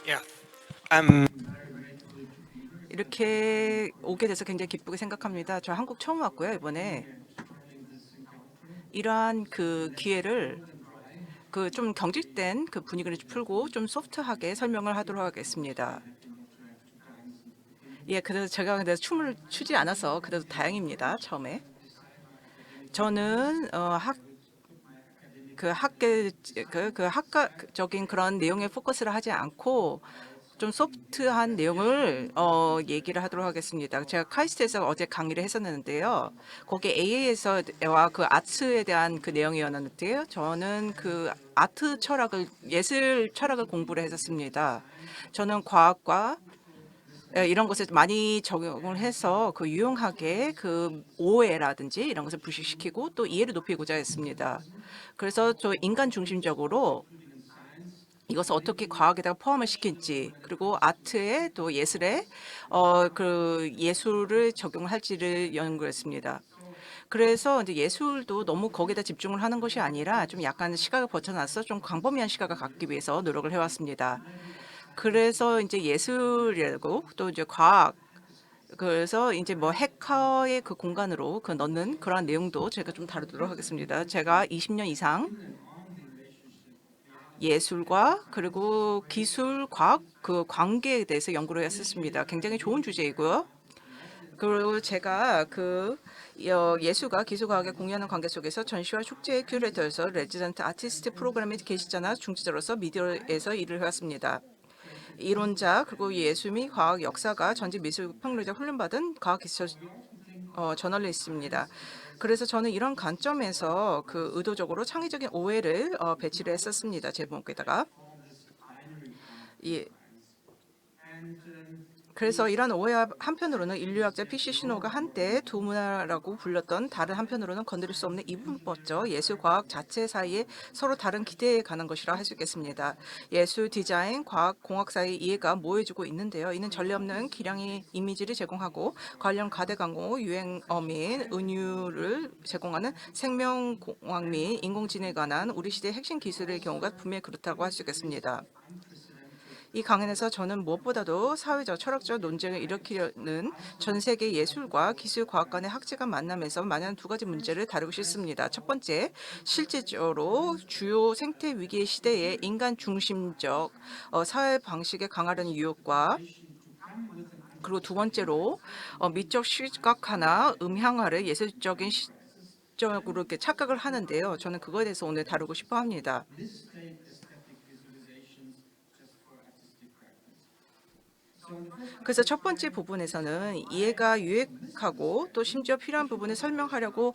Yeah. Um, 이렇게 오게 돼서 굉장히 기쁘게 생각합니다. 저 한국 처음 왔고요, 이번에. 이러한 그 기회를 그 좀 경직된 그 분위기를 풀고 좀 소프트하게 설명을 하도록 하겠습니다. 예, 그래서 제가 근데 춤을 추지 않아서 그래도 다행입니다, 처음에. 저는 그 학과적인 그런 내용에 포커스를 하지 않고 좀 소프트한 내용을 얘기를 하도록 하겠습니다. 제가 카이스트에서 어제 강의를 했었는데요. 거기에 AA에서와 그 아트에 대한 그 내용이었는데요. 저는 그 아트 철학을 예술 철학을 공부를 했었습니다. 저는 과학과 이런 것을 많이 적용을 해서 그 유용하게 그 오해라든지 이런 것을 불식시키고 또 이해를 높이고자 했습니다. 그래서 저 인간 중심적으로 이것을 어떻게 과학에다가 포함을 시킬지 그리고 아트에 또 예술에 그 예술을 적용을 할지를 연구했습니다. 그래서 이제 예술도 너무 거기다 집중을 하는 것이 아니라 좀 약간 시각을 벗어나서 좀 광범위한 시각을 갖기 위해서 노력을 해왔습니다. 그래서 이제 예술이라고 또 이제 과학 그래서 이제 뭐 해커의 그 공간으로 그 넣는 그러한 내용도 제가 좀 다루도록 하겠습니다. 제가 20년 이상 예술과 그리고 기술, 과학 그 관계에 대해서 연구를 했었습니다. 굉장히 좋은 주제이고요. 그리고 제가 그 예술과 기술과학의 공유하는 관계 속에서 전시와 축제의 큐레이터에서 레지던트 아티스트 프로그램의 게시자나 중지자로서 미디어에서 일을 해왔습니다. 이론자 그리고 예술 및 과학 역사가 전직 미술 평론자 훈련받은 과학기술 저널리스트입니다. 그래서 저는 이런 관점에서 그 의도적으로 창의적인 오해를 배치를 했었습니다. 제 문구에다가. 예, 그래서 이런 오해 한편으로는 인류학자 PC 신호가 한때 두 문화라고 불렸던 다른 한편으로는 건드릴 수 없는 이분법적 예술 과학 자체 사이에 서로 다른 기대에 가는 것이라 할 수 있겠습니다. 예술, 디자인, 과학, 공학 사이 이해가 모여지고 있는데요. 이는 전례 없는 기량의 이미지를 제공하고 관련 가대 광고, 유행어 및 은유를 제공하는 생명공학 및 인공지능에 관한 우리 시대의 핵심 기술의 경우가 분명히 그렇다고 할 수 있겠습니다. 이 강연에서 저는 무엇보다도 사회적, 철학적 논쟁을 일으키려는 전 세계 예술과 기술 과학 간의 학제간 만남에서 만나는 두 가지 문제를 다루고 싶습니다. 첫 번째, 실질적으로 주요 생태 위기 시대에 인간 중심적 사회 방식에 강화하는 유혹과 그리고 두 번째로 미적 시각화나 음향화를 예술적인 시적으로 이렇게 착각을 하는데요. 저는 그거에 대해서 오늘 다루고 싶어 합니다. 그래서 첫 번째 부분에서는 이해가 유익하고 또 심지어 필요한 부분을 설명하려고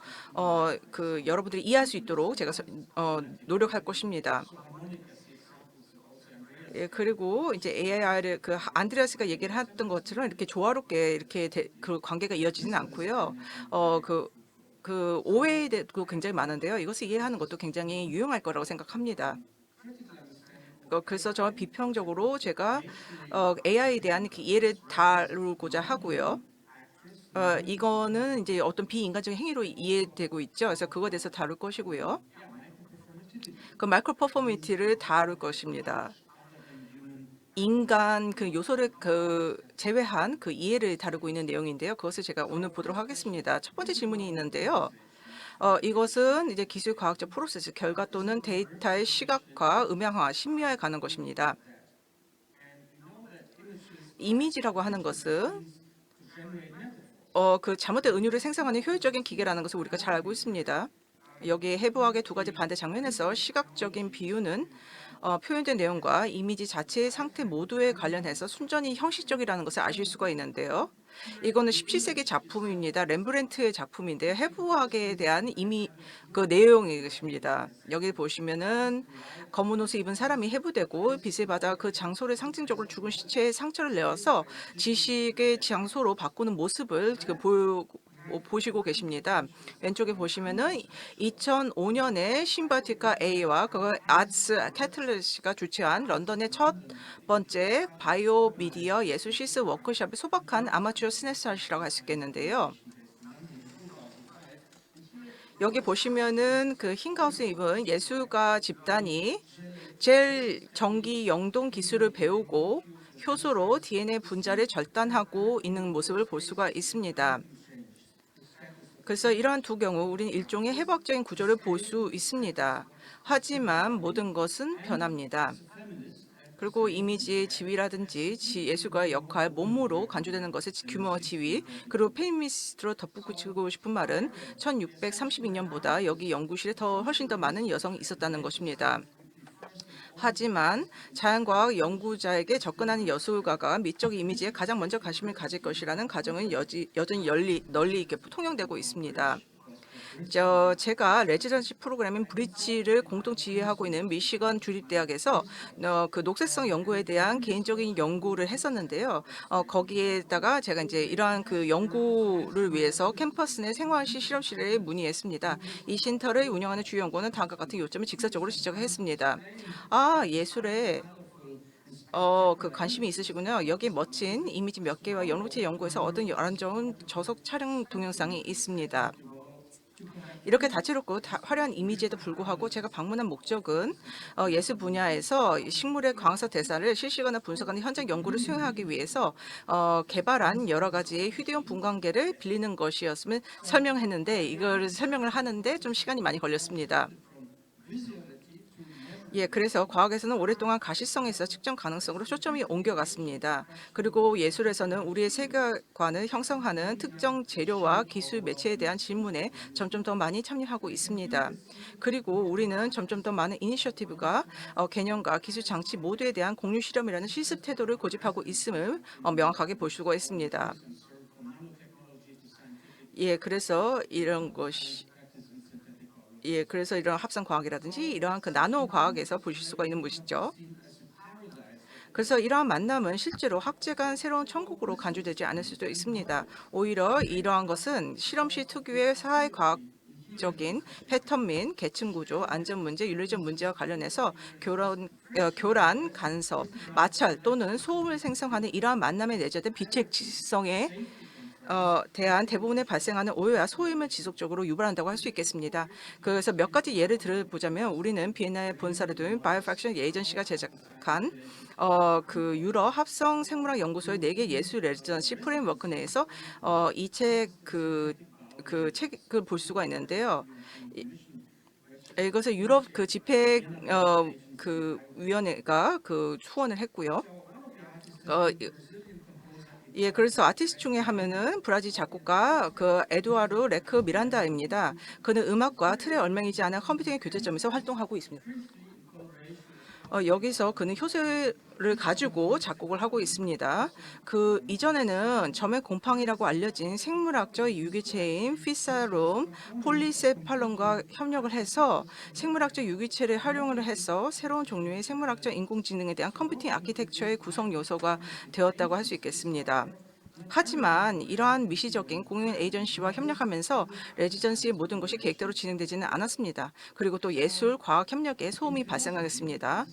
그 여러분들이 이해할 수 있도록 제가 노력할 것입니다. 예, 그리고 이제 AI를 그 안드레아스가 얘기를 했던 것처럼 이렇게 조화롭게 이렇게 그 관계가 이어지지는 않고요. 그 오해도 굉장히 많은데요. 이것을 이해하는 것도 굉장히 유용할 거라고 생각합니다. 그래서 저 비평적으로 제가 AI에 대한 그 이해를 다루고자 하고요. 이거는 이제 어떤 비인간적인 행위로 이해되고 있죠. 그래서 그거에 대해서 다룰 것이고요. 그 마이크로 퍼포미티를 다룰 것입니다. 인간 그 요소를 그 제외한 그 이해를 다루고 있는 내용인데요. 그것을 제가 오늘 보도록 하겠습니다. 첫 번째 질문이 있는데요. 이것은 이제 기술 과학적 프로세스 결과 또는 데이터의 시각화, 음향화, 심미화에 가는 것입니다. 이미지라고 하는 것은 그 잘못된 은유를 생성하는 효율적인 기계라는 것을 우리가 잘 알고 있습니다. 여기에 해부학의 두 가지 반대 장면에서 시각적인 비유는 표현된 내용과 이미지 자체의 상태 모두에 관련해서 순전히 형식적이라는 것을 아실 수가 있는데요. 이거는 17세기 작품입니다. 렘브란트의 작품인데요. 해부학에 대한 이미 그 내용이십니다. 여기 보시면은 검은 옷을 입은 사람이 해부되고 빛을 받아 그 장소를 상징적으로 죽은 시체에 상처를 내어서 지식의 장소로 바꾸는 모습을 지금 보시고 계십니다. 왼쪽에 보시면은 2005년에 심바티카 A와 그 아츠 캐틀리스가 주최한 런던의 첫 번째 바이오 미디어 예술 시스 워크숍을 소박한 아마추어 스냅샷이라고 할 수 있겠는데요. 여기 보시면은 그 흰 가운을 입은 예술가 집단이 젤 전기 영동 기술을 배우고 효소로 DNA 분자를 절단하고 있는 모습을 볼 수가 있습니다. 그래서 이러한 두 경우 우리는 일종의 해부학적인 구조를 볼 수 있습니다. 하지만 모든 것은 변합니다. 그리고 이미지의 지위라든지 예술가의 역할, 몸으로 간주되는 것의 규모와 지위, 그리고 페미니스트로 덧붙이고 싶은 말은 1632년보다 여기 연구실에 훨씬 더 많은 여성이 있었다는 것입니다. 하지만 자연과학 연구자에게 접근하는 예술가가 미적 이미지에 가장 먼저 관심을 가질 것이라는 가정은 여전히 널리 이렇게 통용되고 있습니다. 제가 레지던시 프로그램인 브릿지를 공동 지휘하고 있는 미시건 주립대학에서 그 녹색성 연구에 대한 개인적인 연구를 했었는데요. 거기에다가 제가 이제 이러한 그 연구를 위해서 캠퍼스 내 생활시 실험실에 문의했습니다. 이 쉼터를 운영하는 주요 연구원은 다음과 같은 요점을 직접적으로 지적했습니다. 예술에 그 관심이 있으시군요. 여기 멋진 이미지 몇 개와 연구체 연구에서 얻은 아름다운 저속 촬영 동영상이 있습니다. 이렇게 다채롭고 화려한 이미지에도 불구하고 제가 방문한 목적은 예술 분야에서 식물의 광합성 대사를 실시거나 분석하는 현장 연구를 수행하기 위해서 개발한 여러 가지의 휴대용 분광계를 빌리는 것이었음을 설명했는데 이걸 설명을 하는데 좀 시간이 많이 걸렸습니다. 그래서 과학에서는 오랫동안 가시성에서 측정 가능성으로 초점이 옮겨갔습니다. 그리고 예술에서는 우리의 세계관을 형성하는 특정 재료와 기술 매체에 대한 질문에 점점 더 많이 참여하고 있습니다. 그리고 우리는 점점 더 많은 이니셔티브가 개념과 기술 장치 모두에 대한 공유 실험이라는 실습 태도를 고집하고 있음을 명확하게 볼 수가 있습니다. 그래서 이런 것이 그래서 이런 합성 과학이라든지 이러한 그 나노 과학에서 보실 수가 있는 것이죠. 그래서 이러한 만남은 실제로 학제 간 새로운 천국으로 간주되지 않을 수도 있습니다. 오히려 이러한 것은 실험실 특유의 사회과학적인 패턴 및 계층 구조, 안전 문제, 윤리적 문제와 관련해서 교란, 간섭, 마찰 또는 소음을 생성하는 이러한 만남에 내재된 빛의 지성에 대한 대부분에 발생하는 오해와 소임을 지속적으로 유발한다고 할 수 있겠습니다. 그래서 몇 가지 예를 들어보자면 우리는 비엔나의 본사를 둔 바이오팩션 에이전시가 제작한 그 유럽 합성 생물학 연구소의 4개 예술 레지던시 프레임워크 내에서 이 책 그 책을 볼 수가 있는데요. 이것을 유럽 그 집행 그 위원회가 그 후원을 했고요. 어, 그래서 아티스트 중에 하면은 브라질 작곡가 그 에두아르 레크 미란다입니다. 그는 음악과 틀에 얽매이지 않은 컴퓨터의 교제점에서 활동하고 있습니다. 여기서 그는 효소를 가지고 작곡을 하고 있습니다. 그 이전에는 점액 곰팡이라고 알려진 생물학적 유기체인 피사롬 폴리세팔론과 협력을 해서 생물학적 유기체를 활용을 해서 새로운 종류의 생물학적 인공지능에 대한 컴퓨팅 아키텍처의 구성 요소가 되었다고 할 수 있겠습니다. 하지만 이러한 미시적인 공연 에이전시와 협력하면서 레지던시의 모든 것이 계획대로 진행되지는 않았습니다. 그리고 또 예술, 과학 협력에 소음이 발생하겠습니다.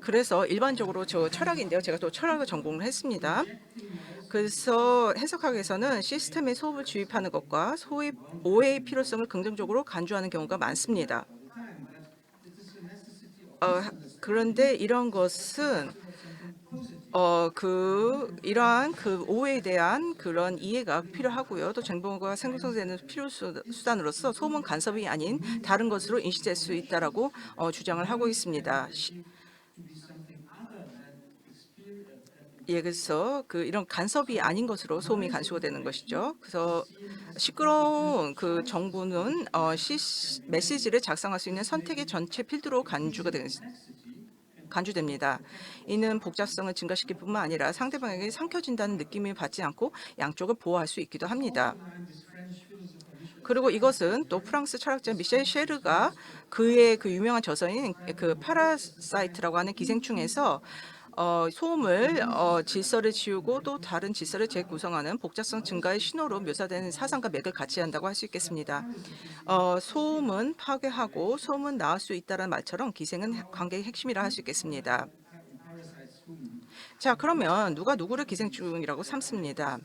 그래서 일반적으로 저 철학인데요. 제가 또 철학을 전공을 했습니다. 그래서 해석학에서는 시스템에 소음을 주입하는 것과 오해의 필요성을 긍정적으로 간주하는 경우가 많습니다. 그런데 이런 것은 이러한 그 오해에 대한 그런 이해가 필요하고요. 또 정보가 생성되는 필요 수단으로서 소문 간섭이 아닌 다른 것으로 인식될 수 있다라고 주장을 하고 있습니다. 그래서 이런 간섭이 아닌 것으로 소음이 간수가 되는 것이죠. 그래서 시끄러운 그 정보는 메시지를 작성할 수 있는 선택의 전체 필드로 간주됩니다. 이는 복잡성을 증가시킬 뿐만 아니라 상대방에게 삼켜진다는 느낌을 받지 않고 양쪽을 보호할 수 있기도 합니다. 그리고 이것은 또 프랑스 철학자 미셸 쉐르가 그의 그 유명한 저서인 그 파라사이트라고 하는 기생충에서 소음을 질서를 지우고 또 다른 질서를 재구성하는 복잡성 증가의 신호로 묘사되는 사상과 맥을 같이 한다고 할 수 있겠습니다. 소음은 파괴하고 소음은 나을 수 있다는 말처럼 기생은 관계의 핵심이라 할 수 있겠습니다. 자, 그러면 누가 누구를 기생충이라고 삼습니다.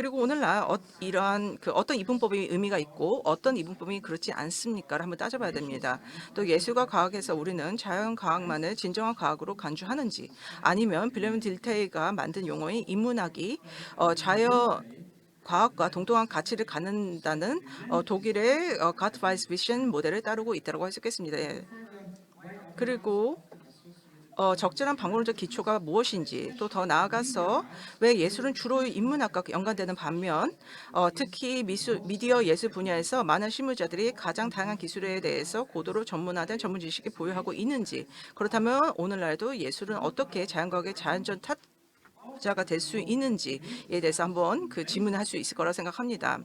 그리고 오늘날 이러한 어떤 이분법이 의미가 있고 어떤 이분법이 그렇지 않습니까를 한번 따져봐야 됩니다. 또 예술과 과학에서 우리는 자연 과학만을 진정한 과학으로 간주하는지, 아니면 빌레몬 딜테이가 만든 용어인 인문학이 자연 과학과 동등한 가치를 갖는다는 독일의 가트바이스 비션 모델을 따르고 있다고 할 수 있겠습니다. 예. 그리고 적절한 방법론적 기초가 무엇인지, 또 더 나아가서 왜 예술은 주로 인문학과 연관되는 반면 특히 미디어 예술 분야에서 많은 실무자들이 가장 다양한 기술에 대해서 고도로 전문화된 전문 지식을 보유하고 있는지, 그렇다면 오늘날도 예술은 어떻게 자연과학의 자연적 타자가 될 수 있는지에 대해서 한번 질문을 할 수 있을 거라 생각합니다.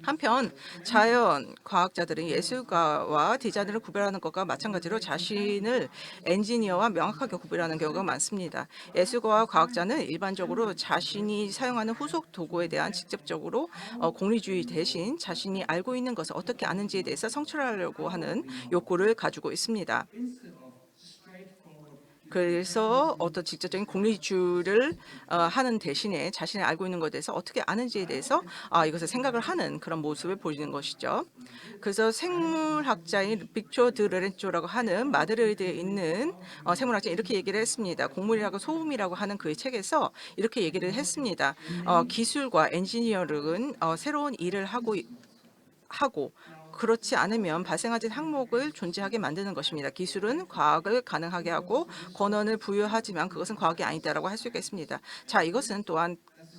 한편 자연 과학자들은 예술가와 디자이너를 구별하는 것과 마찬가지로 자신을 엔지니어와 명확하게 구별하는 경우가 많습니다. 예술가와 과학자는 일반적으로 자신이 사용하는 후속 도구에 대한 직접적으로 공리주의 대신 자신이 알고 있는 것을 어떻게 아는지에 대해서 성취하려고 하는 욕구를 가지고 있습니다. 그래서 어떤 직접적인 공리주의를 하는 대신에 자신이 알고 있는 것에 대해서 어떻게 아는지에 대해서 이것을 생각을 하는 그런 모습을 보이는 것이죠. 그래서 생물학자인 빅토 드 레렌조라고 하는 마드리드에 있는 생물학자 이렇게 얘기를 했습니다. 곡물이라고 소음이라고 하는 그의 책에서 이렇게 얘기를 했습니다. 기술과 엔지니어링은 새로운 일을 하고 그렇지 않으면 발생하는 항목을 존재하게 만드는 것입니다. 기술은 과학을 가능하게 하고 권한을 부여하지만 그것은 과학이 아니다라고 할 수 있겠습니다. 자, 이것은 또한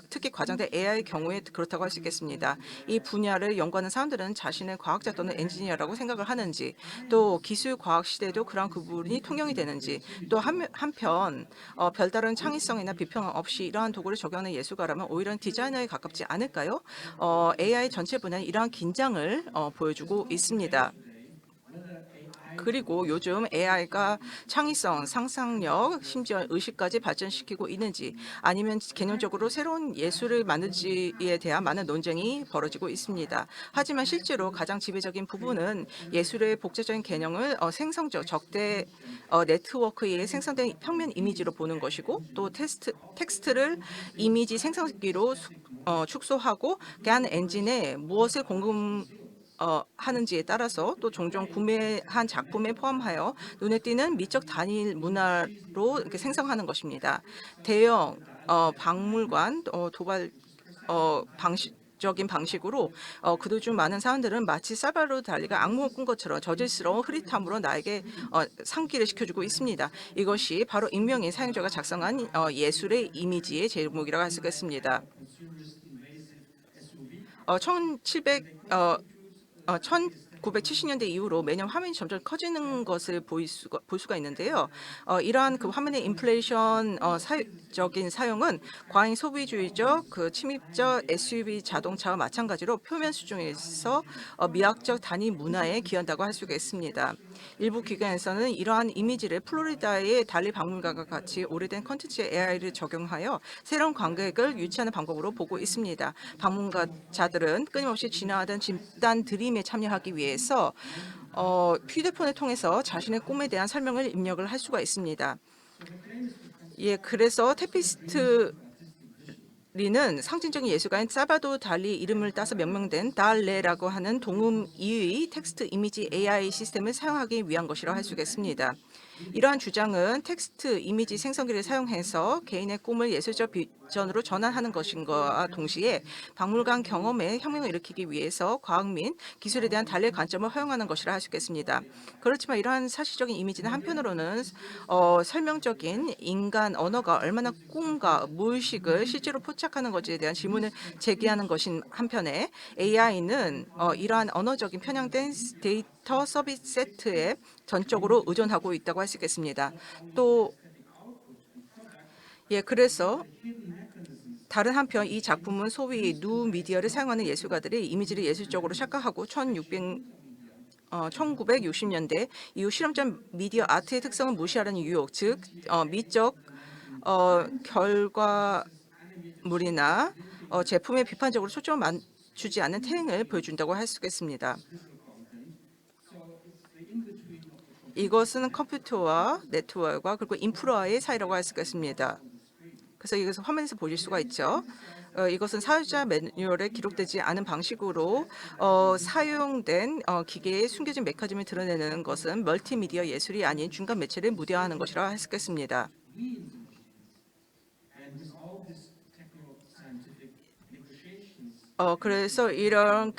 특히 과장된 AI 경우에 그렇다고 할 수 있겠습니다. 이 분야를 연구하는 사람들은 자신을 과학자 또는 엔지니어라고 생각을 하는지, 또 기술 과학 시대에도 그런 구분이 통용이 되는지, 또 한편 별다른 창의성이나 비평 없이 이러한 도구를 적용하는 예술가라면 오히려 디자이너에 가깝지 않을까요? AI 전체 분야는 이러한 긴장을 보여주고 있습니다. 그리고 요즘 AI가 창의성, 상상력, 심지어 의식까지 발전시키고 있는지, 아니면 개념적으로 새로운 예술을 만들지에 대한 많은 논쟁이 벌어지고 있습니다. 하지만 실제로 가장 지배적인 부분은 예술의 복제적인 개념을 생성적 적대 네트워크에 생성된 평면 이미지로 보는 것이고, 또 텍스트를 이미지 생성기로 축소하고 간 엔진에 무엇을 하는지에 따라서 또 종종 구매한 작품에 포함하여 눈에 띄는 미적 단일 문화로 이렇게 생성하는 것입니다. 대형 박물관 도발 방식적인 방식으로 그들 중 많은 사람들은 마치 살바도르 달리가 악몽을 꾼 것처럼 저질스러운 흐릿함으로 나에게 상기를 시켜주고 있습니다. 이것이 바로 익명의 사용자가 작성한 예술의 이미지의 제목이라고 할 수 있겠습니다. 1700 1970년대 이후로 매년 화면이 점점 커지는 것을 볼 수가 있는데요. 이러한 화면의 인플레이션 적인 사용은 과잉 소비주의적 침입적 SUV 자동차와 마찬가지로 표면 수준에서 미학적 단위 문화에 기한다고 할 수가 있습니다. 일부 기관에서는 이러한 이미지를 플로리다의 달리 박물관과 같이 오래된 콘텐츠에 AI를 적용하여 새로운 관객을 유치하는 방법으로 보고 있습니다. 방문가자들은 끊임없이 진화하던 집단 드림에 참여하기 위해서 휴대폰을 통해서 자신의 꿈에 대한 설명을 입력을 할 수가 있습니다. 예, 그래서 테피스트 리는 상징적인 예술가인 살바도르 달리 이름을 따서 명명된 달레라고 하는 동음 2의 텍스트 이미지 AI 시스템을 사용하기 위한 것이라고 할 수 있겠습니다. 이러한 주장은 텍스트 이미지 생성기를 사용해서 개인의 꿈을 예술적 비전으로 전환하는 것인과 동시에 박물관 경험에 혁명을 일으키기 위해서 과학 및 기술에 대한 달리의 관점을 허용하는 것이라 할 수 있겠습니다. 그렇지만 이러한 사실적인 이미지는 한편으로는 설명적인 인간 언어가 얼마나 꿈과 무의식을 실제로 포착하는 것에 대한 질문을 제기하는 것인 한편에 AI는 이러한 언어적인 편향된 데이터 서비스 세트에 전적으로 의존하고 있다고 할 수 있겠습니다. 또 그래서 다른 한편 이 작품은 소위 누 미디어를 사용하는 예술가들이 이미지를 예술적으로 착각하고 1960년대 이후 실험적 미디어 아트의 특성을 무시하려는 유혹, 즉 미적 결과물이나 제품에 비판적으로 초점을 맞추지 않는 태행을 보여준다고 할 수 있겠습니다. 이것은 컴퓨터와 네트워크와 그리고 인프라의 사이라고 할 수 있겠습니다. 그래서 이것을 화면에서 보실 수가 있죠. 이것은 사유자 매뉴얼에 기록되지 않은 방식으로 사용된 기계의 숨겨진 메커니즘을 드러내는 것은 멀티미디어 예술이 아닌 중간 매체를 무대화하는 것이라 할 수 있겠습니다. 그래서 이런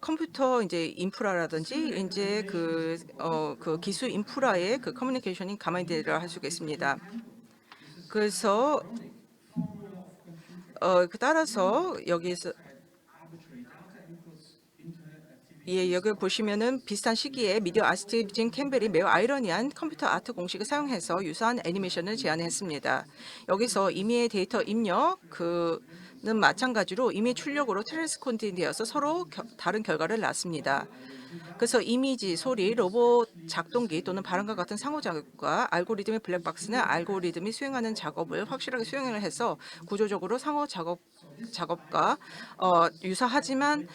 컴퓨터 이제 인프라라든지 이제 그 기술 인프라의 그 커뮤니케이션이 가만히 되리라 할 수 있겠습니다. 그래서 따라서 여기서 예, 여기 보시면은 비슷한 시기에 미디어 아티스트 짐 캠벨이 매우 아이러니한 컴퓨터 아트 공식을 사용해서 유사한 애니메이션을 제안했습니다. 여기서 임의의 데이터 입력 는 마찬가지로 임의 출력으로 트랜스콘딩되어서 서로 다른 결과를 낳습니다. 그래서 이미지, 소리, 로봇 작동기 또는 발음과 같은 상호작용과 알고리즘의 블랙박스는 알고리즘이 수행하는 작업을 확실하게 수행을 해서 구조적으로 작업과 유사하지만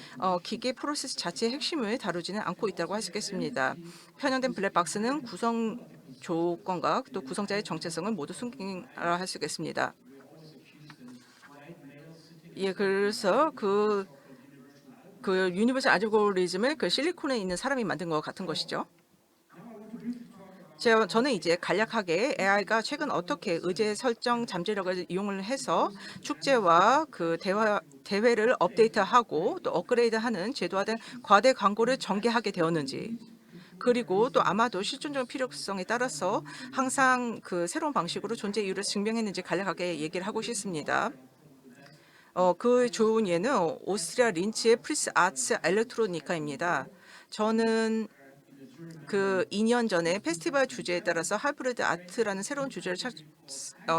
기계 프로세스 자체의 핵심을 다루지는 않고 있다고 할 수 있겠습니다. 편향된 블랙박스는 구성 조건과 또 구성자의 정체성을 모두 숨긴라 할 수 있겠습니다. 예, 그래서 그 유니버설 알고리즘을 그 실리콘에 있는 사람이 만든 것 같은 것이죠. 저는 이제 간략하게 AI가 최근 어떻게 의제 설정 잠재력을 이용을 해서 축제와 그 대회를 업데이트하고 또 업그레이드하는 제도화된 과대 광고를 전개하게 되었는지, 그리고 또 아마도 실존적 필요성에 따라서 항상 그 새로운 방식으로 존재 이유를 증명했는지 간략하게 얘기를 하고 싶습니다. 그 좋은 예는 오스트리아 린츠의 프리스 아츠 엘렉트로니카입니다. 저는 그 2년 전에 페스티벌 주제에 따라서 하이브리드 아트라는 새로운 주제를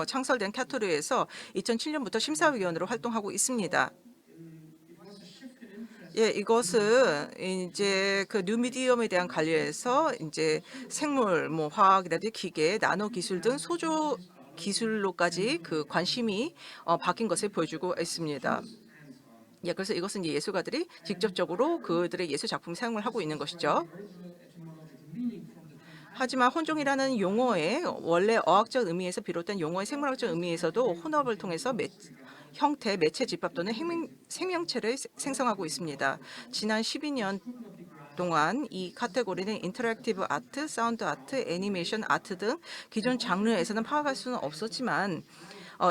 창설된 카토르에서 2007년부터 심사위원으로 활동하고 있습니다. 예, 이것은 이제 그 뉴미디엄에 대한 관련해서 이제 생물, 뭐 화학이라든지 기계, 나노 기술 등 소조 기술로까지 그 관심이 바뀐 것을 보여주고 있습니다. 예, 그래서 이것은 이제 예술가들이 직접적으로 그들의 예술 작품 사용을 하고 있는 것이죠. 하지만 혼종이라는 용어의 원래 어학적 의미에서 비롯된 용어의 생물학적 의미에서도 혼합을 통해서 형태, 매체 집합 또는 생명체를 생성하고 있습니다. 지난 12년 동안 이 카테고리는 인터랙티브 아트, 사운드 아트, 애니메이션 아트 등 기존 장르에서는 파악할 수는 없었지만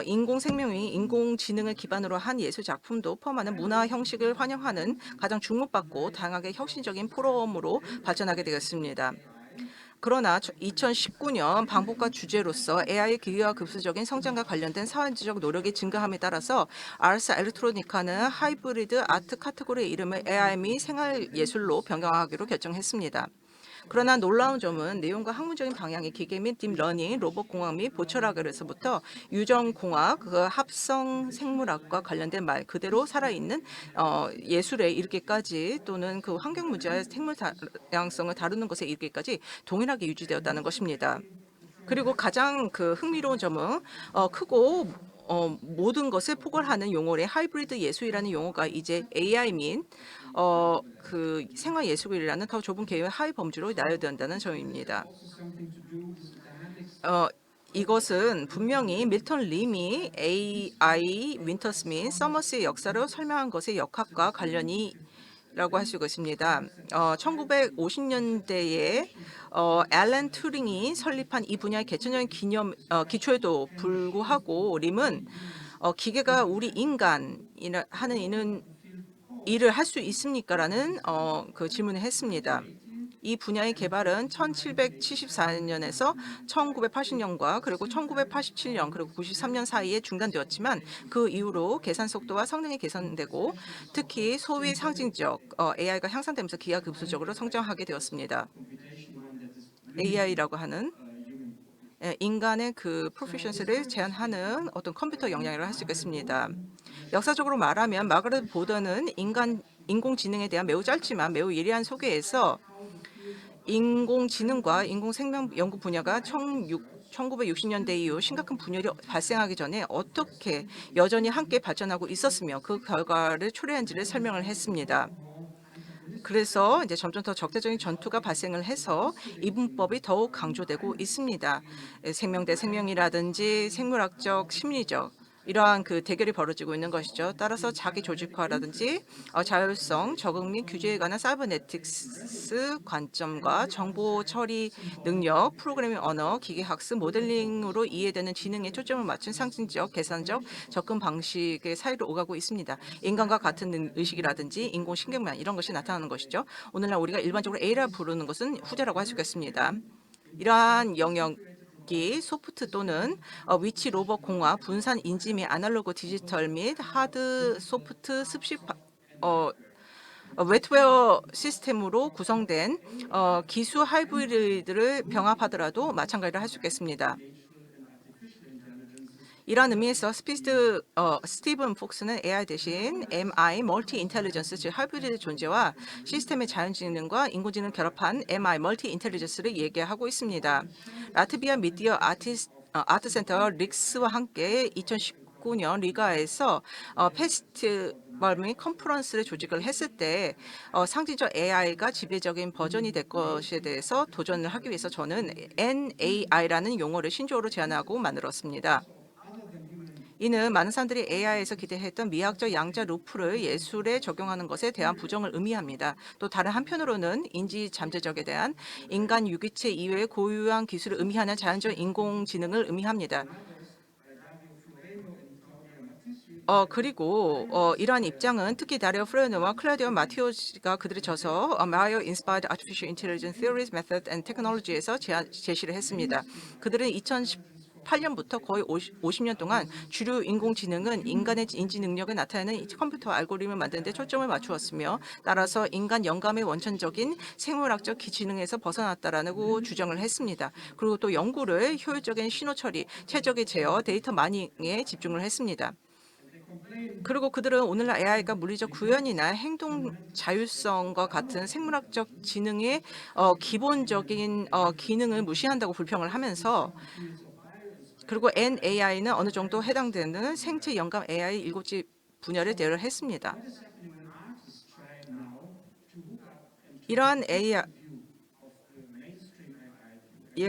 인공생명이 인공지능을 기반으로 한 예술 작품도 포함하는 문화 형식을 환영하는 가장 주목받고 다양하게 혁신적인 포럼으로 발전하게 되었습니다. 그러나 2019년 방법과 주제로서 AI의 기계화 급수적인 성장과 관련된 사회적 노력이 증가함에 따라서 아르스 엘렉트로니카는 하이브리드 아트 카테고리의 이름을 AI 및 생활예술로 변경하기로 결정했습니다. 그러나 놀라운 점은 내용과 학문적인 방향의 기계 및 딥러닝, 로봇공학 및 보철학에서부터 유전공학, 합성 생물학과 관련된 말 그대로 살아있는 예술에 이르기까지 또는 그 환경 문제와 생물 다양성을 다루는 것에 이르기까지 동일하게 유지되었다는 것입니다. 그리고 가장 그 흥미로운 점은 크고 모든 것을 포괄하는 용어의 하이브리드 예술이라는 용어가 이제 AI 및 그 생활 예술이라는 더 좁은 개념의 하위 범주로 나열된다는 점입니다. 이것은 분명히 밀턴 림이 AI 윈터 스미스 서머스의 역사를 설명한 것의 역학과 관련이 라고 할 수가 있습니다. 1950년대에 앨런 튜링이 설립한 이 분야의 개천적인 기초에도 불구하고 림은 기계가 우리 인간이나 하는 이는 일을 할 수 있습니까라는 그 질문을 했습니다. 이 분야의 개발은 1774년에서 1980년과 그리고 1987년 그리고 93년 사이에 중단되었지만 그 이후로 계산 속도와 성능이 개선되고 특히 소위 상징적 AI가 향상되면서 기하급수적으로 성장하게 되었습니다. AI라고 하는 인간의 그 프로피션시를 제한하는 어떤 컴퓨터 역량이라고 할 수 있겠습니다. 역사적으로 말하면 마가렛 보더는 인공지능에 대한 매우 짧지만 매우 예리한 소개에서 인공지능과 인공생명 연구 분야가 1960년대 이후 심각한 분열이 발생하기 전에 어떻게 여전히 함께 발전하고 있었으며 그 결과를 초래한지를 설명을 했습니다. 그래서 이제 점점 더 적대적인 전투가 발생을 해서 이분법이 더욱 강조되고 있습니다. 생명 대 생명이라든지 생물학적, 심리적 이러한 그 대결이 벌어지고 있는 것이죠. 따라서 자기 조직화라든지 자율성, 적응 및 규제에 관한 사이버네틱스 관점과 정보 처리 능력, 프로그래밍 언어, 기계학습, 모델링으로 이해되는 지능에 초점을 맞춘 상징적, 계산적 접근 방식의 사이로 오가고 있습니다. 인간과 같은 의식이라든지 인공신경망 이런 것이 나타나는 것이죠. 오늘날 우리가 일반적으로 A라 부르는 것은 후자라고 할 수 있겠습니다. 이러한 영역이 소프트 또는 위치 로봇 공화, 분산 인지 및 아날로그 디지털 및 하드 소프트 습식 웨트웨어 시스템으로 구성된 기수 하이브리드를 병합하더라도 마찬가지를 할 수 있겠습니다. 이런 의미에서 스티븐 폭스는 AI 대신 MI, 멀티 인텔리전스, 즉 하이브리드 존재와 시스템의 자연지능과 인공지능 결합한 MI, 멀티 인텔리전스를 얘기하고 있습니다. 라트비아 미디어 아트 센터 릭스와 함께 2019년 리가에서 페스티벌 및 컨퍼런스를 조직을 했을 때 상징적 AI가 지배적인 버전이 될 것에 대해서 도전을 하기 위해서 저는 NAI라는 용어를 신조어로 제안하고 만들었습니다. 이는 많은 사람들이 AI에서 기대했던 미학적 양자 루프를 예술에 적용하는 것에 대한 부정을 의미합니다. 또 다른 한편으로는 인지 잠재적에 대한 인간 유기체 이외의 고유한 기술을 의미하는 자연적 인공지능을 의미합니다. 그리고 이러한 입장은 특히 다리오 프레노와 클라우디오 마티오지가 그들의 저서 Mario Inspired Artificial Intelligence Theories, Methods and Technology에서 제시를 했습니다. 그들은 2018년부터 거의 50년 동안 주류 인공지능은 인간의 인지 능력을 나타내는 컴퓨터 알고리즘을 만드는 데 초점을 맞추었으며 따라서 인간 영감의 원천적인 생물학적 기지능에서 벗어났다라고 주장을 했습니다. 그리고 또 연구를 효율적인 신호 처리, 최적의 제어, 데이터 마이닝에 집중을 했습니다. 그리고 그들은 오늘날 AI가 물리적 구현이나 행동 자율성과 같은 생물학적 지능의 기본적인 기능을 무시한다고 불평을 하면서 그리고 NAI는 어느 정도 해당되는 생체 영감 AI 7개 분야를 대열했습니다. 이러한 AI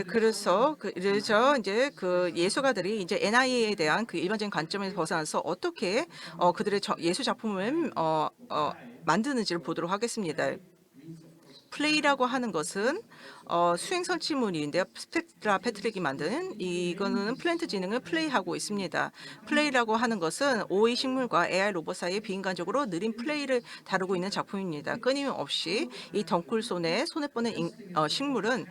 그래서 이제 그 예술가들이 이제 NIA에 대한 그 일반적인 관점에서 벗어나서 어떻게 그들의 예술 작품을 만드는지를 보도록 하겠습니다. 플레이라고 하는 것은 수행 설치물인데요. 스펙트라 패트릭이 만든 이거는 플랜트 지능을 플레이하고 있습니다. 플레이라고 하는 것은 오이 식물과 AI 로봇 사이의 비인간적으로 느린 플레이를 다루고 있는 작품입니다. 끊임없이 이 덩굴 손에 뻗는 식물은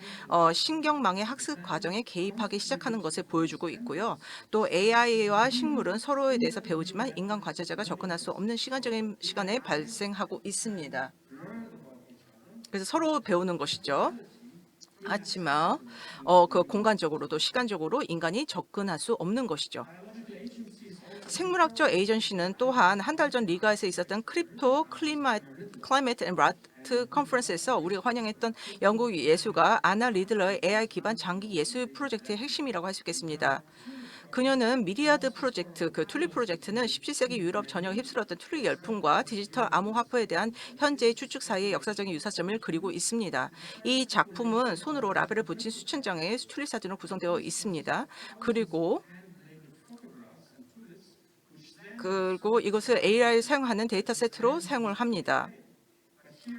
신경망의 학습 과정에 개입하기 시작하는 것을 보여주고 있고요. 또 AI와 식물은 서로에 대해서 배우지만 인간 관찰자가 접근할 수 없는 시간적인 시간에 발생하고 있습니다. 그래서 서로 배우는 것이죠. 하지만 그 공간적으로도 시간적으로 인간이 접근할 수 없는 것이죠. 생물학적 에이전시는 또한 한 달 전 리가에서 있었던 크립토 클라이메트 앤 라트 컨퍼런스에서 우리가 환영했던 영국 예술가 아나 리들러의 AI 기반 장기 예술 프로젝트의 핵심이라고 할 수 있겠습니다. 그녀는 미리아드 프로젝트, 그 튤립 프로젝트는 17세기 유럽 전역에 휩쓸었던 튤립 열풍과 디지털 암호화폐에 대한 현재의 추측 사이의 역사적인 유사점을 그리고 있습니다. 이 작품은 손으로 라벨을 붙인 수천 장의 튤립 사진으로 구성되어 있습니다. 그리고 이것을 AI를 사용하는 데이터 세트로 사용을 합니다.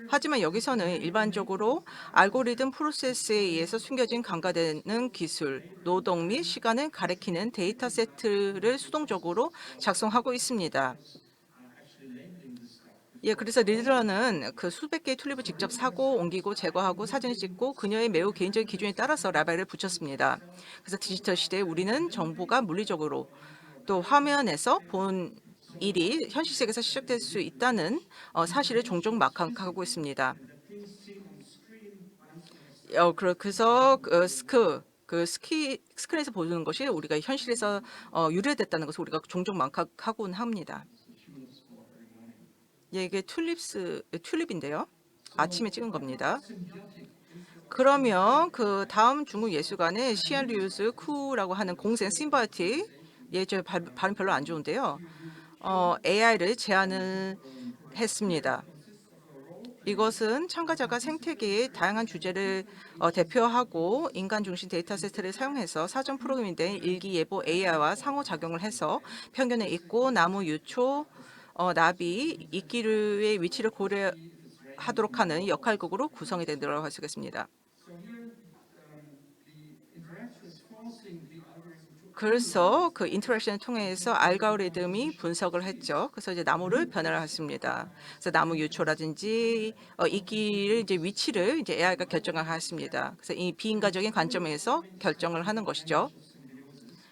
하지만 여기서는 일반적으로 알고리즘 프로세스에 의해서 숨겨진 강화되는 기술, 노동 및 시간을 가리키는 데이터 세트를 수동적으로 작성하고 있습니다. 그래서 리드러는 그 수백 개의 튤립을 직접 사고 옮기고 제거하고 사진을 찍고 그녀의 매우 개인적인 기준에 따라서 라벨을 붙였습니다. 그래서 디지털 시대에 우리는 정보가 물리적으로 또 화면에서 본 일이 현실 세계에서 시작될 수 있다는 사실을 종종 막강하고 있습니다. 그래서 스크린에서 보는 것이 우리가 현실에서 유래됐다는 것을 우리가 종종 망각하곤 합니다. 이게 튤립인데요. 아침에 찍은 겁니다. 그러면 그 다음 중국 예술가는 시안리우스 쿠라고 하는 공생 심바티 저 발음 별로 안 좋은데요. AI를 제안을 했습니다. 이것은 참가자가 생태계의 다양한 주제를 대표하고 인간 중심 데이터 세트를 사용해서 사전 프로그래밍 된 일기예보 AI와 상호작용을 해서 편견을 잊고 나무, 유초, 나비, 이끼류의 위치를 고려하도록 하는 역할극으로 구성이 된다고 할 수 있겠습니다. 그래서 그 인터랙션을 통해서 알고리즘이 분석을 했죠. 그래서 이제 나무를 변화했습니다. 그래서 나무 유초라든지 이끼를 이제 위치를 이제 AI가 결정을 했습니다. 그래서 이 비인간적인 관점에서 결정을 하는 것이죠.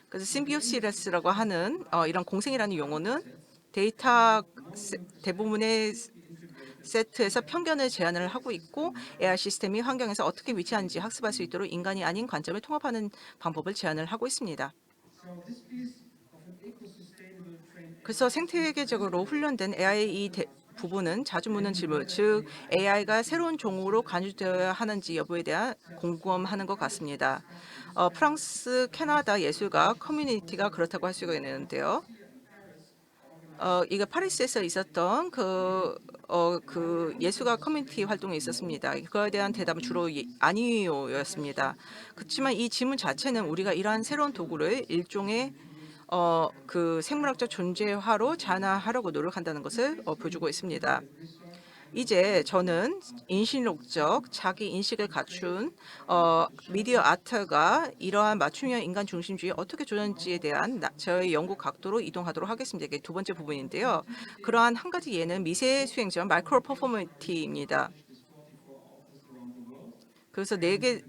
그래서 심비오시스라고 하는 이런 공생이라는 용어는 데이터 대부분의 세트에서 편견을 제한을 하고 있고 AI 시스템이 환경에서 어떻게 위치하는지 학습할 수 있도록 인간이 아닌 관점을 통합하는 방법을 제안을 하고 있습니다. 그래서 생태계적으로 훈련된 AI 이 부분은 자주 묻는 질문, 즉 AI가 새로운 종으로 간주되어야 하는지 여부에 대한 궁금하는 것 같습니다. 프랑스, 캐나다 예술가 커뮤니티가 그렇다고 할 수가 있는데요. 이거 파리스에서 있었던 그 예술가 커뮤니티 활동이 있었습니다. 그거에 대한 대답은 주로 아니요였습니다. 그렇지만 이 질문 자체는 우리가 이러한 새로운 도구를 일종의 그 생물학적 존재화로 자아하려고 노력한다는 것을 보여주고 있습니다. 이제 저는 인신록적 자기 인식을 갖춘 미디어 아트가 이러한 맞춤형 인간 중심주의 어떻게 조절지에 대한 저의 연구 각도로 이동하도록 하겠습니다. 이게 두 번째 부분인데요. 그러한 한 가지 예는 미세 수행자 마이크로 퍼포먼티입니다. 그래서 네 개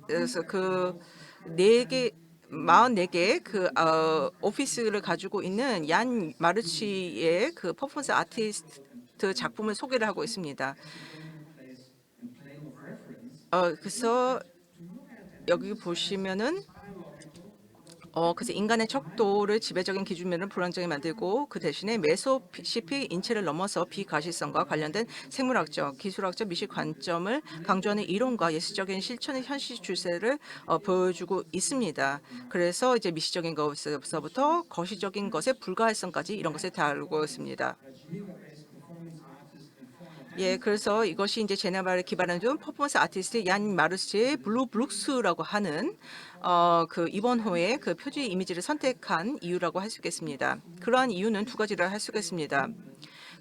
44개 오피스를 가지고 있는 얀 마르치의 그 퍼포먼스 아티스트 작품을 소개를 하고 있습니다. 그래서 여기 보시면은 그래서 인간의 척도를 지배적인 기준면을 불안정하게 만들고 그 대신에 메소시픽 인체를 넘어서 비가시성과 관련된 생물학적, 기술학적 미식 관점을 강조하는 이론과 예술적인 실천의 현실 추세를 보여주고 있습니다. 그래서 이제 미시적인 것에서부터 거시적인 것의 불가할성까지 이런 것을 다루고 있습니다. 예, 그래서 이것이 이제 제네바를 기반한 좀 퍼포먼스 아티스트 얀 마르시의 블루 블룩스라고 하는 그 이번 호의 그 표지 이미지를 선택한 이유라고 할 수 있겠습니다. 그러한 이유는 두 가지를 할 수 있겠습니다.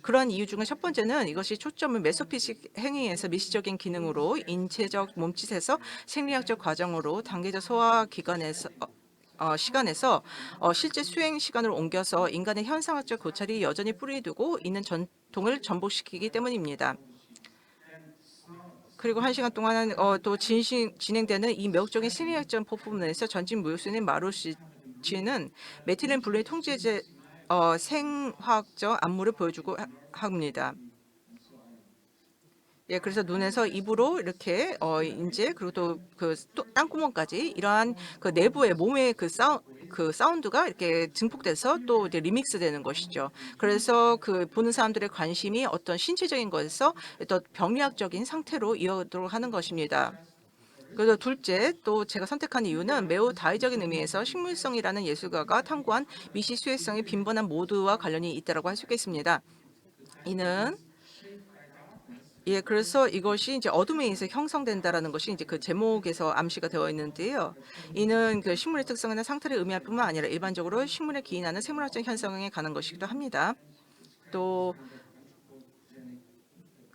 그러한 이유 중에 첫 번째는 이것이 초점을 메소피식 행위에서 미시적인 기능으로 인체적 몸짓에서 생리학적 과정으로 단계적 소화 기관에서 시간에서 실제 수행 시간으로 옮겨서 인간의 현상학적 고찰이 여전히 뿌리 두고 있는 전통을 전복시키기 때문입니다. 그리고 1시간 동안 또 진행되는 이 매혹적인 심리학적 퍼포먼스에서 전직 무용수인 마루시치는 메틸렌 블루의 통제제 생화학적 안무를 보여주고 합니다. 예, 그래서 눈에서 입으로 이렇게 이제 그리고 또 그 땅구멍까지 이러한 그 내부의 몸의 그 사운드가 이렇게 증폭돼서 또 이제 리믹스되는 것이죠. 그래서 그 보는 사람들의 관심이 어떤 신체적인 것에서 또 병리학적인 상태로 이어도록 하는 것입니다. 그래서 둘째, 또 제가 선택한 이유는 매우 다의적인 의미에서 식물성이라는 예술가가 탐구한 미시 수혜성의 빈번한 모드와 관련이 있다고 할 수 있겠습니다. 이는 예, 그래서 이것이 이제 어둠에 의해서 형성된다라는 것이 이제 그 제목에서 암시가 되어 있는데요. 이는 그 식물의 특성이나 상태를 의미할 뿐만 아니라 일반적으로 식물에 기인하는 생물학적 현상에 관한 것이기도 합니다. 또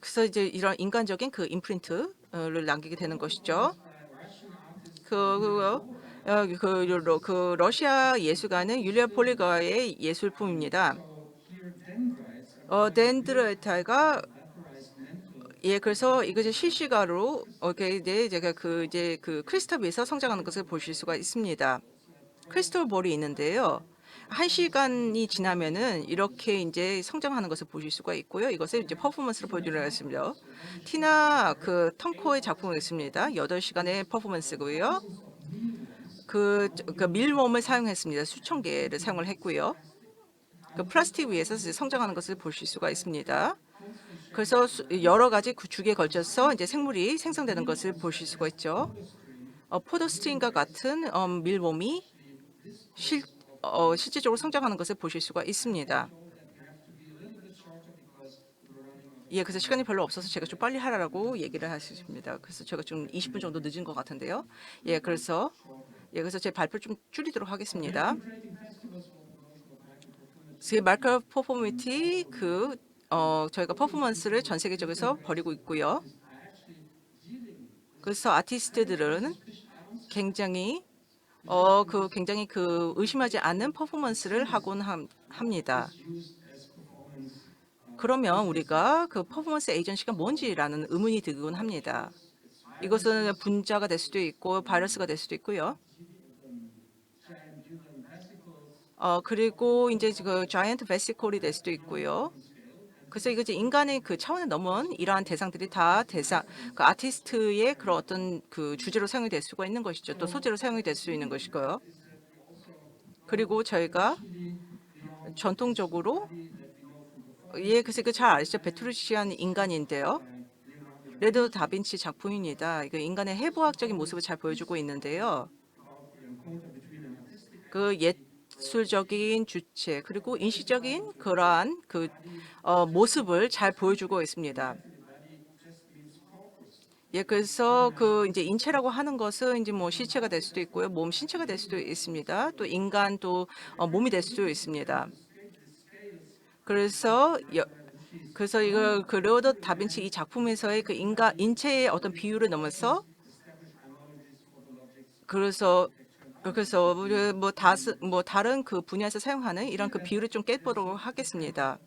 그래서 이제 이런 인간적인 그 임프린트를 남기게 되는 것이죠. 그 러시아 예술가는 율리아 폴리가의 예술품입니다. 덴드라이트가 예, 그래서 이것이 실시간으로 이게 제가 그 크리스탈 위에서 성장하는 것을 보실 수가 있습니다. 크리스탈 볼이 있는데요. 1시간이 지나면은 이렇게 이제 성장하는 것을 보실 수가 있고요. 이것을 이제 퍼포먼스로 보여드리겠습니다. 티나 그 턴코의 작품이 있습니다. 8시간의 퍼포먼스고요. 그 밀웜을 사용했습니다. 수천 개를 사용을 했고요. 그 플라스틱 위에서 성장하는 것을 보실 수가 있습니다. 그래서 여러 가지 구축에 걸쳐서 이제 생물이 생성되는 것을 보실 수가 있죠. 포도스트림과 같은 밀웜이 실질적으로 성장하는 것을 보실 수가 있습니다. 예, 그래서 시간이 별로 없어서 제가 좀 빨리 하라고 얘기를 하셨습니다. 그래서 제가 좀 20분 정도 늦은 것 같은데요. 예, 그래서 제 발표 좀 줄이도록 하겠습니다. 제 마이크로 퍼포미티 저희가 퍼포먼스를 전 세계적에서 벌이고 있고요. 그래서 아티스트들은 굉장히 의심하지 않는 퍼포먼스를 하곤 합니다. 그러면 우리가 그 퍼포먼스 에이전시가 뭔지라는 의문이 들곤 합니다. 이것은 분자가 될 수도 있고 바이러스가 될 수도 있고요. 그리고 이제 그 자이언트 베시콜이 될 수도 있고요. 그래서 이거 이제 인간의 그 차원을 넘은 이러한 대상들이 그 아티스트의 그런 어떤 그 주제로 사용이 될 수가 있는 것이죠. 또 소재로 사용이 될 수 있는 것이고요. 그리고 저희가 전통적으로 그래서 그 잘 아시죠? 베트루시안 인간인데요. 레오나르도 다빈치 작품입니다. 이거 인간의 해부학적인 모습을 잘 보여주고 있는데요. 그 예술적인 주체 그리고 인식적인 그러한 모습을 잘 보여주고 있습니다. 예, 그래서 그 이제 인체라고 하는 것은 이제 뭐 실체가 될 수도 있고요, 신체가 될 수도 있습니다. 또 인간 몸이 될 수도 있습니다. 그래서 이거 그 레오나르도 다빈치 이 작품에서의 그 인체의 어떤 비율을 넘어서 그래서 우리 뭐 다른 그 분야에서 사용하는 이런 그 비율을 좀 깨보도록 하겠습니다.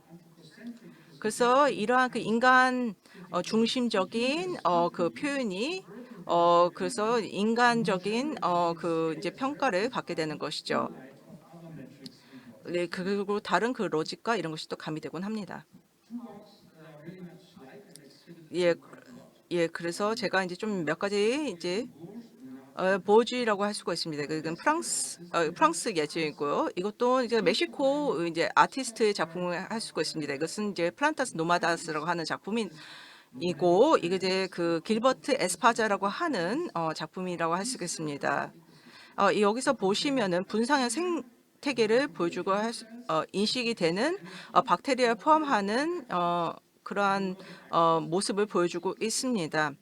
그래서 이러한 그 인간 중심적인 그 표현이 그래서 인간적인 그 이제 평가를 받게 되는 것이죠. 네, 그리고 다른 그 로직과 이런 것이 또 가미되곤 합니다. 예, 그래서 제가 이제 좀 몇 가지 이제 보주라고 할 수가 있습니다. 그건 프랑스 예술이고요. 이것도 이제 멕시코 이제 아티스트의 작품을 할 수가 있습니다. 이것은 이제 플란타스 노마다스라고 하는 작품이고 이게 이제 그 길버트 에스파자라고 하는 작품이라고 할 수 있겠습니다. 여기서 보시면은 분상형 생태계를 보여주고 인식이 되는 박테리아를 포함하는 그러한 모습을 보여주고 있습니다.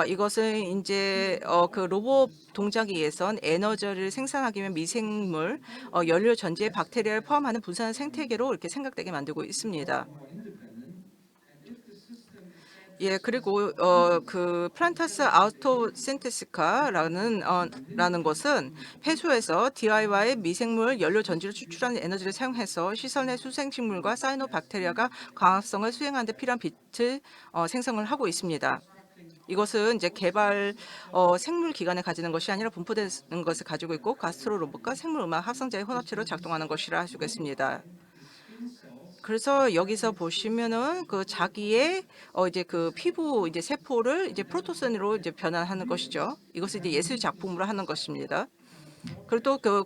이것은 이제 그 로봇 동작에 의해선 에너지를 생산하기 위한 미생물, 연료 전지의 박테리아를 포함하는 분산 생태계로 이렇게 생각되게 만들고 있습니다. 예, 그리고 그 플란타스 아우토센테시카라는 라는 것은 폐수에서 DIY 미생물 연료 전지를 추출하는 에너지를 사용해서 시설 내 수생식물과 사이노박테리아가 광합성을 수행하는 데 필요한 빛을 생성을 하고 있습니다. 이것은 이제 생물 기관을 가지는 것이 아니라 분포되는 것을 가지고 있고 가스트로 로봇과 생물 음악 합성자의 혼합체로 작동하는 것이라 할 수가 있습니다. 그래서 여기서 보시면은 그 자기의 이제 그 피부 이제 세포를 이제 프로토스로 이제 변환하는 것이죠. 이것을 이제 예술 작품으로 하는 것입니다. 그리고 또 그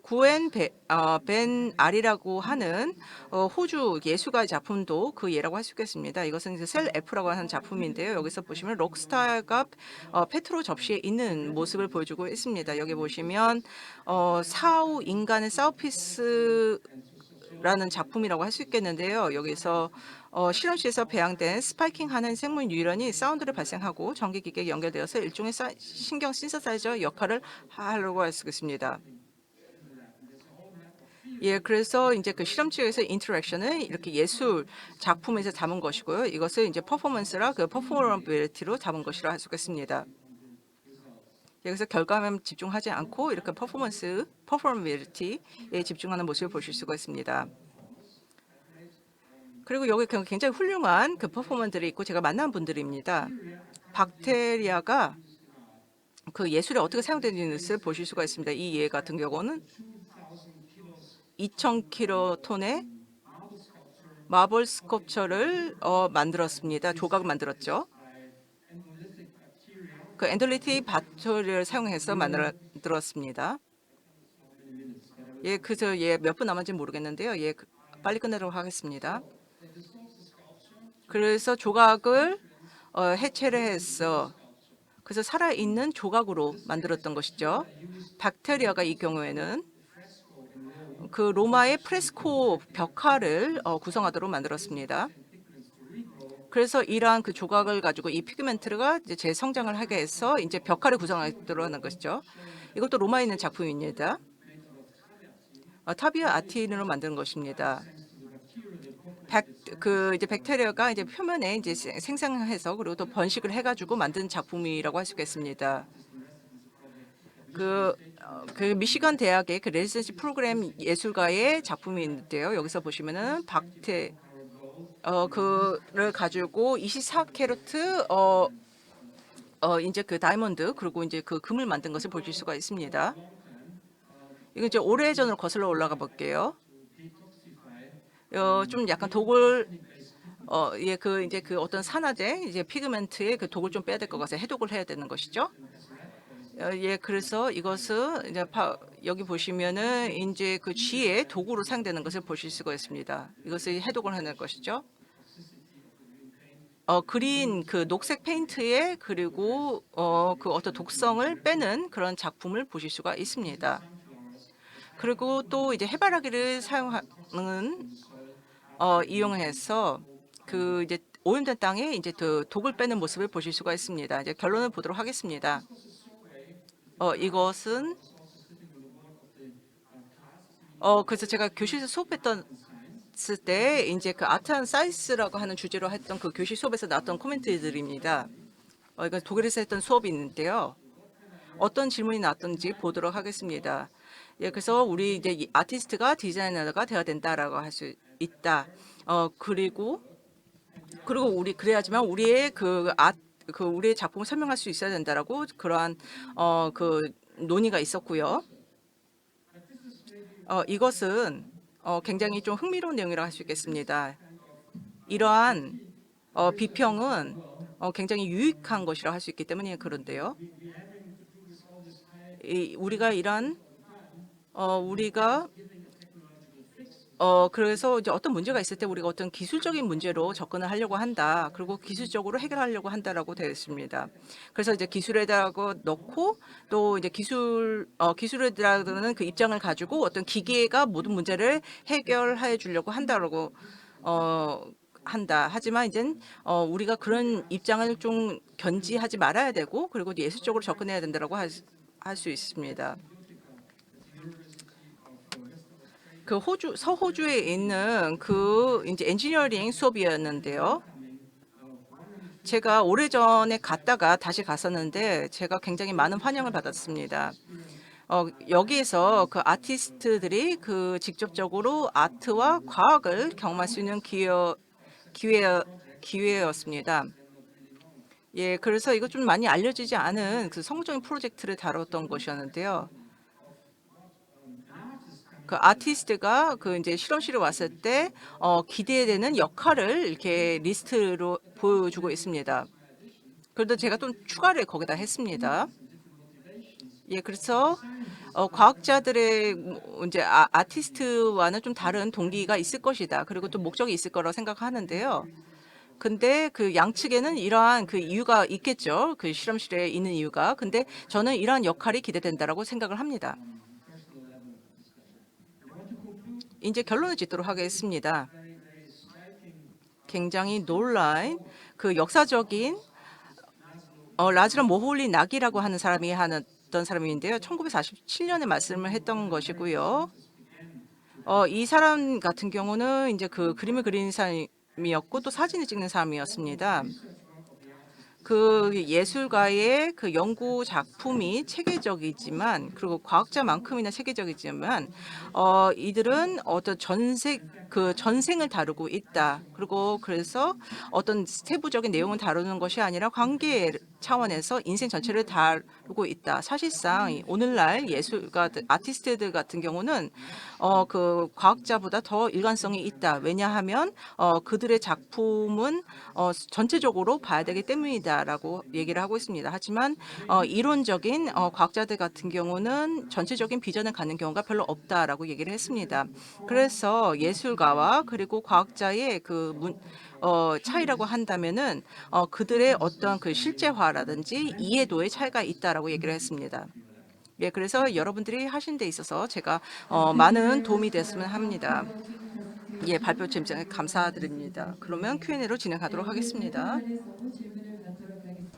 벤 알이라고 하는 호주 예술가의 작품도 그 예라고 할 수 있겠습니다. 이것은 이제 셀 F라고 하는 작품인데요. 여기서 보시면 록스타가 페트로 접시에 있는 모습을 보여주고 있습니다. 여기 보시면 사후 인간의 사우피스 라는 작품이라고 할 수 있겠는데요. 여기서 실험실에서 배양된 스파이킹하는 생물 뉴런이 사운드를 발생하고 전기기기에 연결되어서 일종의 신경 신서사이저 역할을 하려고 할 수 있습니다. 예, 그래서 이제 그 실험실에서 인터랙션을 이렇게 예술 작품에서 담은 것이고요. 이것을 이제 퍼포먼스라 그 퍼포머빌리티로 잡은 것이라 할 수 있겠습니다. 여기서 결과만 집중하지 않고 이렇게 퍼포머빌리티에 집중하는 모습을 보실 수가 있습니다. 그리고 여기 굉장히 훌륭한 그 퍼포먼들이 있고 제가 만난 분들입니다. 박테리아가 그 예술에 어떻게 사용되는지를 보실 수가 있습니다. 이 예 같은 경우는 2,000킬로톤의 마블 스culpture를 만들었습니다. 조각을 만들었죠. 그 엔돌리틱 바토리를 사용해서 만들었습니다. 예, 그저 몇 분 남았는지 모르겠는데요. 빨리 끝내도록 하겠습니다. 그래서 조각을 해체를 해서 그래서 살아있는 조각으로 만들었던 것이죠. 박테리아가 이 경우에는 그 로마의 프레스코 벽화를 구성하도록 만들었습니다. 그래서 이러한 그 조각을 가지고 이 피그멘트가 이제 재성장을 하게 해서 이제 벽화를 구성하도록 하는 것이죠. 이것도 로마에 있는 작품입니다. 타비아 아틴으로 만든 것입니다. 이제 백테리아가 이제 표면에 이제 생성해서 그리고 또 번식을 해가지고 만든 작품이라고 할 수가 있습니다. 그 미시간 대학의 그 레지던시 프로그램 예술가의 작품이 있는데요. 여기서 보시면은 그를 가지고 24캐러트 이제 그 다이몬드 그리고 이제 그 금을 만든 것을 보실 수가 있습니다. 이거 이제 오래전으로 거슬러 올라가 볼게요. 좀 약간 독을 이제 그 어떤 산화제 이제 피그멘트의 그 독을 좀 빼야 될 것 같아요. 해독을 해야 되는 것이죠. 그래서 이것은 이제 여기 보시면은 이제 그 쥐의 도구로 사용되는 것을 보실 수가 있습니다. 이것을 해독을 하는 것이죠. 그린 그 녹색 페인트에 그리고 그 어떤 독성을 빼는 그런 작품을 보실 수가 있습니다. 그리고 또 이제 해바라기를 이용해서 그 이제 오염된 땅에 이제 그 독을 빼는 모습을 보실 수가 있습니다. 이제 결론을 보도록 하겠습니다. 이것은 그래서 제가 교실에서 수업했던 때 이제 그 아트 앤 사이언스라고 하는 주제로 했던 그 교실 수업에서 나왔던 코멘트들입니다. 이건 독일에서 했던 수업이 있는데요. 어떤 질문이 나왔던지 보도록 하겠습니다. 그래서 우리 이제 이 아티스트가 디자이너가 되어야 된다라고 할 수 있다. 그리고 우리 그래야지만 우리의 우리의 작품을 설명할 수 있어야 된다라고 그러한 그 논의가 있었고요. 이것은 굉장히 좀 흥미로운 내용이라고 할 수 있겠습니다. 이러한 비평은 굉장히 유익한 것이라 할 수 있기 때문에 그런데요. 우리가 그래서 이제 어떤 문제가 있을 때 우리가 어떤 기술적인 문제로 접근을 하려고 한다. 그리고 기술적으로 해결하려고 한다라고 되어 있습니다. 그래서 이제 기술에다가 넣고 또 이제 기술에다가는 그 입장을 가지고 어떤 기계가 모든 문제를 해결해 주려고 한다라고 한다. 하지만 이젠 우리가 그런 입장을 좀 견지하지 말아야 되고 그리고 예술적으로 접근해야 된다라고 할 수 있습니다. 그 서호주에 있는 그 이제 엔지니어링 수업이었는데요. 제가 오래전에 갔다가 다시 갔었는데 제가 굉장히 많은 환영을 받았습니다. 여기에서 그 아티스트들이 그 직접적으로 아트와 과학을 경험할 수 있는 기회, 기회였습니다. 그래서 이거 좀 많이 알려지지 않은 그 성공적인 프로젝트를 다뤘던 것이었는데요. 그 아티스트가 그 이제 실험실에 왔을 때 기대되는 역할을 이렇게 리스트로 보여주고 있습니다. 그런데 제가 좀 추가를 거기다 했습니다. 그래서 과학자들의 이제 아티스트와는 좀 다른 동기가 있을 것이다. 그리고 또 목적이 있을 거라고 생각하는데요. 근데 그 양측에는 이러한 그 이유가 있겠죠. 그 실험실에 있는 이유가. 근데 저는 이러한 역할이 기대된다라고 생각을 합니다. 이제 결론을 짓도록 하겠습니다. 굉장히 놀라운 그 역사적인 라즈라 모홀리 낙이라고 하는 사람이 어떤 사람인데요. 1947년에 말씀을 했던 것이고요. 이 사람 같은 경우는 이제 그 그림을 그리는 사람이었고 또 사진을 찍는 사람이었습니다. 그 예술가의 그 연구 작품이 체계적이지만 그리고 과학자만큼이나 체계적이지만 이들은 어떤 전생을 다루고 있다. 그리고 그래서 어떤 세부적인 내용을 다루는 것이 아니라 관계 차원에서 인생 전체를 다루고 있다. 사실상 오늘날 예술가 아티스트들 같은 경우는 그 과학자보다 더 일관성이 있다. 왜냐하면 그들의 작품은 전체적으로 봐야 되기 때문이다라고 얘기를 하고 있습니다. 하지만 이론적인 과학자들 같은 경우는 전체적인 비전을 갖는 경우가 별로 없다라고 얘기를 했습니다. 그래서 예술가와 그리고 과학자의 차이라고 한다면은 그들의 어떤 그 실제화라든지 이해도의 차이가 있다라고 얘기를 했습니다. 그래서 여러분들이 하신 데 있어서 제가 많은 도움이 됐으면 합니다. 예, 발표 진짜 감사드립니다. 그러면 Q&A로 진행하도록 하겠습니다.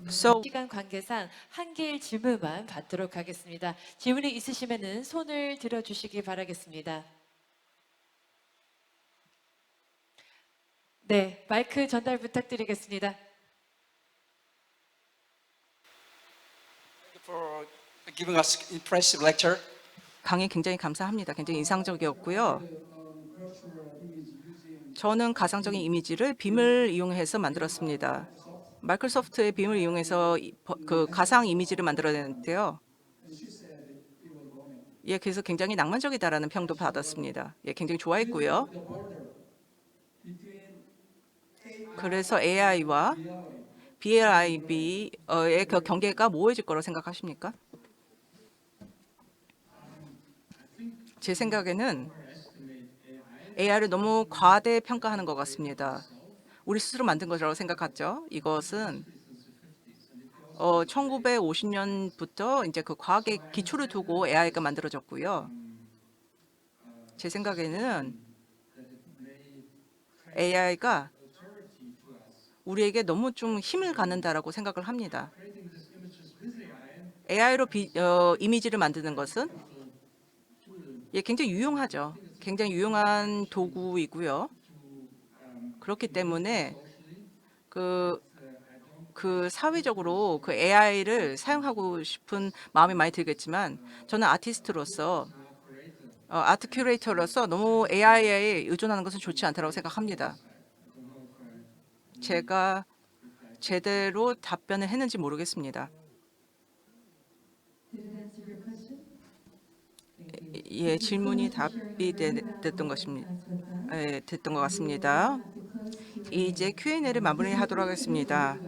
So 시간 관계상 한 개의 질문만 받도록 하겠습니다. 질문이 있으시면은 손을 들어주시기 바라겠습니다. 네, 마이크 전달 부탁드리겠습니다. For giving us impressive lecture. 강의 굉장히 감사합니다. 굉장히 인상적이었고요. 저는 가상적인 이미지를 빔을 이용해서 만들었습니다. 마이크로소프트의 빔을 이용해서 그 가상 이미지를 만들어냈는데요. 예, 그래서 굉장히 낭만적이다라는 평도 받았습니다. 예, 굉장히 좋아했고요. 그래서 AI와 BLIB의 그 경계가 모호해질 거라고 생각하십니까? 제 생각에는 AI를 너무 과대평가하는 것 같습니다. 우리 스스로 만든 것이라고 생각하죠. 이것은 1950년부터 이제 그 과학의 기초를 두고 AI가 만들어졌고요. 제 생각에는 AI가 우리에게 너무 좀 힘을 갖는다라고 생각을 합니다. AI로 이미지를 만드는 것은 예, 굉장히 유용하죠. 굉장히 유용한 도구이고요. 그렇기 때문에 그 사회적으로 그 AI를 사용하고 싶은 마음이 많이 들겠지만 저는 아티스트로서 아트 큐레이터로서 너무 AI에 의존하는 것은 좋지 않다고 생각합니다. 제가 제대로 답변을 했는지 모르겠습니다. 예, 질문이 답이 됐던 것입니다. 예, 됐던 것 같습니다. 이제 Q&A를 마무리하도록 하겠습니다.